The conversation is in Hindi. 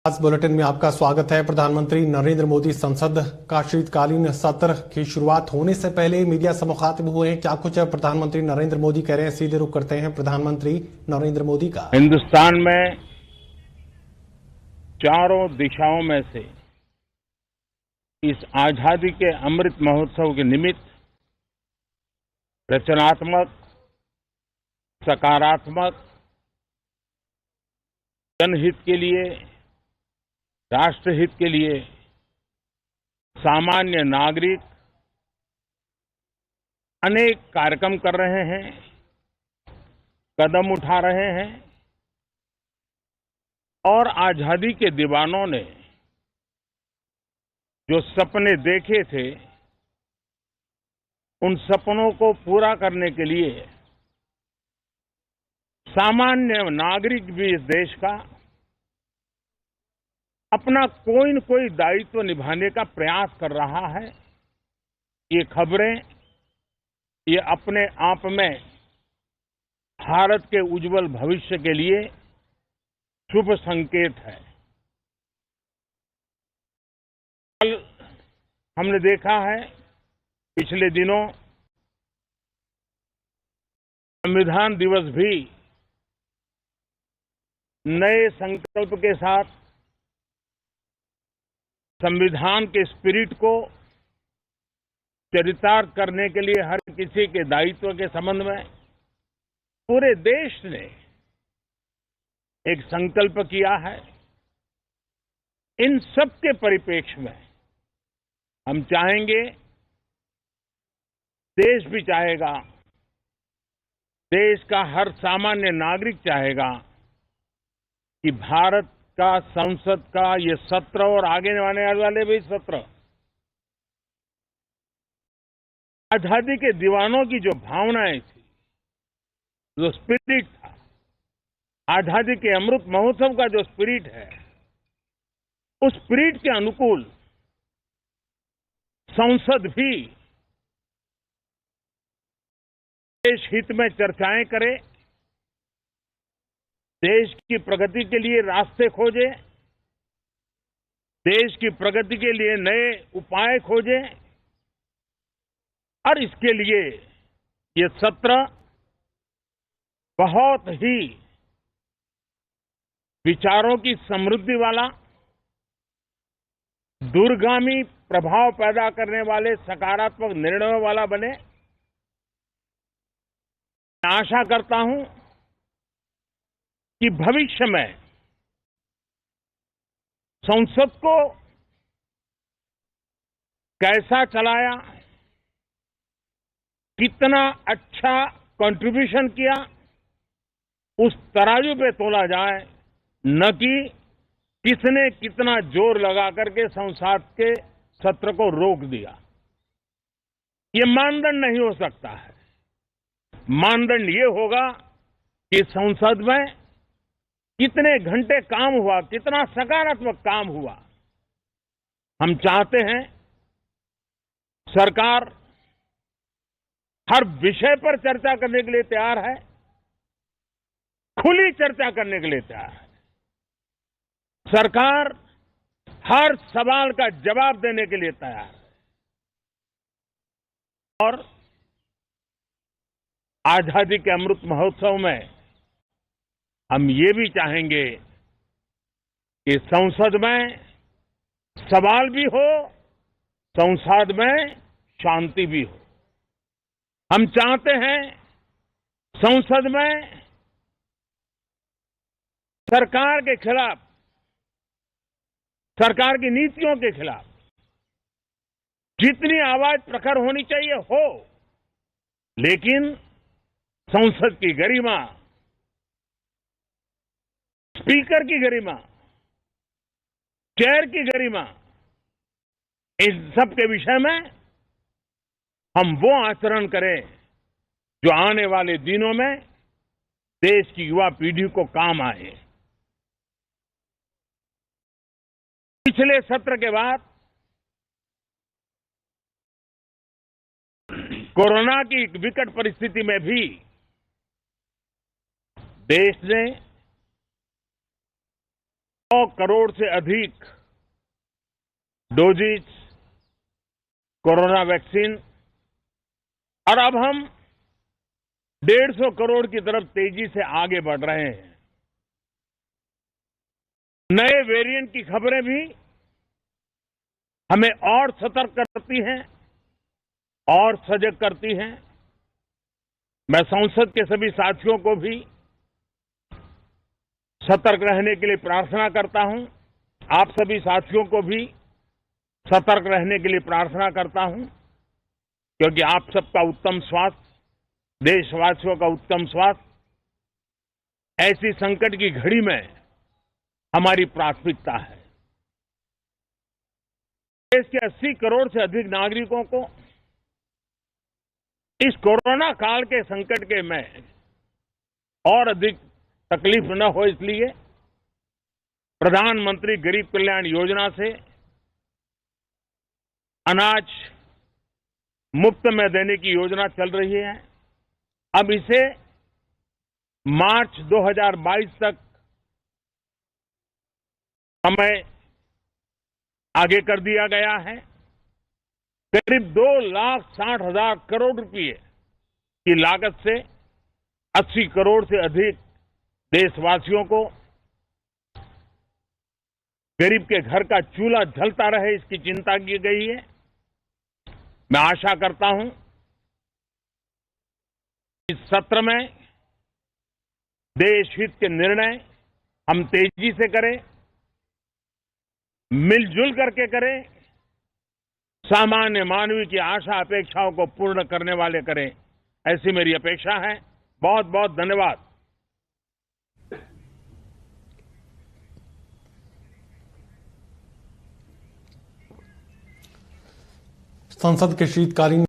आज बुलेटिन में आपका स्वागत है। प्रधानमंत्री नरेंद्र मोदी संसद का शीतकालीन सत्र की शुरुआत होने से पहले मीडिया से मुखातिब हुए हैं। क्या कुछ प्रधानमंत्री नरेंद्र मोदी कह रहे हैं, सीधे रुख करते हैं प्रधानमंत्री नरेंद्र मोदी का। हिंदुस्तान में चारों दिशाओं में से इस आजादी के अमृत महोत्सव के निमित्त रचनात्मक, सकारात्मक, जनहित के लिए, राष्ट्रहित के लिए सामान्य नागरिक अनेक कार्यक्रम कर रहे हैं, कदम उठा रहे हैं और आजादी के दीवानों ने जो सपने देखे थे उन सपनों को पूरा करने के लिए सामान्य नागरिक भी इस देश का अपना कोई न कोई दायित्व निभाने का प्रयास कर रहा है। ये खबरें ये अपने आप में भारत के उज्जवल भविष्य के लिए शुभ संकेत है। कल हमने देखा है, पिछले दिनों संविधान दिवस भी नए संकल्प के साथ संविधान के स्पिरिट को चरितार्थ करने के लिए हर किसी के दायित्व के संबंध में पूरे देश ने एक संकल्प किया है। इन सब के परिप्रेक्ष्य में हम चाहेंगे, देश भी चाहेगा, देश का हर सामान्य नागरिक चाहेगा कि भारत का संसद का ये सत्र और आगे आने वाले भी सत्र आजादी के दीवानों की जो भावनाएं थी, जो स्पिरिट था, आजादी के अमृत महोत्सव का जो स्पिरिट है, उस स्पिरिट के अनुकूल संसद भी देश हित में चर्चाएं करे, देश की प्रगति के लिए रास्ते खोजे, देश की प्रगति के लिए नए उपाय खोजे और इसके लिए ये सत्र बहुत ही विचारों की समृद्धि वाला, दूरगामी प्रभाव पैदा करने वाले सकारात्मक निर्णयों वाला बने। मैं आशा करता हूं कि भविष्य में संसद को कैसा चलाया, कितना अच्छा कंट्रीब्यूशन किया, उस तराजू पे तोला जाए, न कि किसने कितना जोर लगा करके संसद के सत्र को रोक दिया। ये मानदंड नहीं हो सकता है। मानदंड ये होगा कि संसद में कितने घंटे काम हुआ, कितना सकारात्मक काम हुआ। हम चाहते हैं सरकार हर विषय पर चर्चा करने के लिए तैयार है, खुली चर्चा करने के लिए तैयार है। सरकार हर सवाल का जवाब देने के लिए तैयार है और आजादी के अमृत महोत्सव में हम ये भी चाहेंगे कि संसद में सवाल भी हो, संसद में शांति भी हो। हम चाहते हैं संसद में सरकार के खिलाफ, सरकार की नीतियों के खिलाफ जितनी आवाज प्रखर होनी चाहिए हो, लेकिन संसद की गरिमा, स्पीकर की गरिमा, चेयर की गरिमा, इस सब के विषय में हम वो आचरण करें जो आने वाले दिनों में देश की युवा पीढ़ी को काम आए। पिछले सत्र के बाद कोरोना की विकट परिस्थिति में भी देश ने 100 करोड़ से अधिक डोजेज कोरोना वैक्सीन और अब हम 150 करोड़ की तरफ तेजी से आगे बढ़ रहे हैं। नए वेरिएंट की खबरें भी हमें और सतर्क करती हैं और सजग करती हैं। मैं संसद के सभी साथियों को भी सतर्क रहने के लिए प्रार्थना करता हूं। आप सभी साथियों को भी सतर्क रहने के लिए प्रार्थना करता हूं, क्योंकि आप सबका उत्तम स्वास्थ्य, देशवासियों का उत्तम स्वास्थ्य ऐसी संकट की घड़ी में हमारी प्राथमिकता है। देश के 80 करोड़ से अधिक नागरिकों को इस कोरोना काल के संकट के में और अधिक तकलीफ न हो, इसलिए प्रधानमंत्री गरीब कल्याण योजना से अनाज मुफ्त में देने की योजना चल रही है। अब इसे मार्च 2022 तक समय आगे कर दिया गया है। करीब 2,60,000 करोड़ रुपए की लागत से 80 करोड़ से अधिक देशवासियों को गरीब के घर का चूल्हा जलता रहे, इसकी चिंता की गई है। मैं आशा करता हूं इस सत्र में देश हित के निर्णय हम तेजी से करें, मिलजुल करके करें, सामान्य मानवीय की आशा अपेक्षाओं को पूर्ण करने वाले करें, ऐसी मेरी अपेक्षा है। बहुत बहुत धन्यवाद। संसद के शीतकालीन